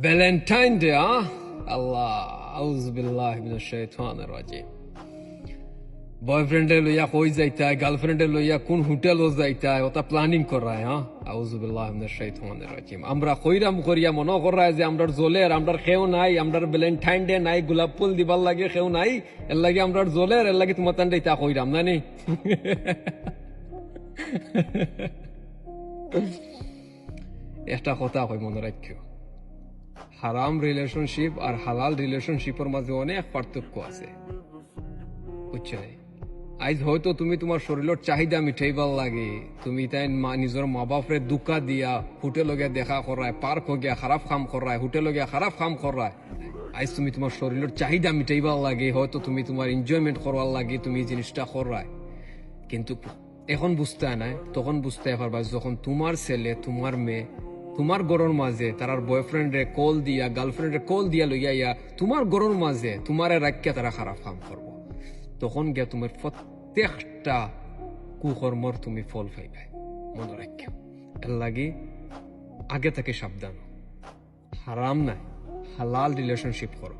Valentine day, আল্লাহ আউযু বিল্লাহি মিনাশ শাইতানির রাজিম। বয়ফ্রেন্ডে লইয়া কই যাইতায়, গার্লফ্রেন্ডে লইয়া কোন হোটেলও যাইতায়, ওটা প্ল্যানিং করায়। আউযু বিল্লাহি মিনাশ শাইতানির রাজিম। আমরা কইরাম করিয়া মনে করায় যে আমরার জলের, আমরার খেও নাই, আমরার ভ্যালেন্টাইন ডে নাই, গোলাপ ফুল দিবার লাগে খেও নাই, এর লাগে আমরার জলের, এর লাগে তোমার তান্ডে ইতা কইরাম না নি। একটা কথা কই মনে রাখিও, হারাম রিলেশনশিপ আর হালাল রিলেশনশিপের মাঝে অনেক পার্থক্য আছে, বুঝছাই? আজ হয়তো তুমি তোমার শরীরের চাহিদা মিঠাইবার লাগে, তুমি তাই নিজের মা বাপরে দুকা দিয়া হোটেল গিয়া দেখা করায়, পার্ক গিয়া খারাপ কাম করায়, হোটেল গিয়া খারাপ কাম করায়। আজ তুমি তোমার শরীরের চাহিদা মিটাইবার লাগে, হয়তো তুমি তোমার এনজয়মেন্ট করবার লাগে তুমি জিনিসটা করায়, কিন্তু এখন বুঝতে নাই, তখন বুঝতে পারবা যখন তোমার ছেলে, তোমার মেয়ে তোমার গরুর মাঝে তার বয়ফ্রেন্ডে কল দিয়া, গার্লফ্রেন্ডে কল দিয়া লইয়া তোমার গরুর মাঝে তোমারে রাখিয়া তারা খারাপ কাম করবো, তখন গিয়া তোমার প্রত্যেকটা কুকর্মর তুমি ফল পাইবে। মনে রাখিও, এর লাগি আগে থেকে সাবধান, হারাম নাই, হালাল রিলেশনশিপ করো।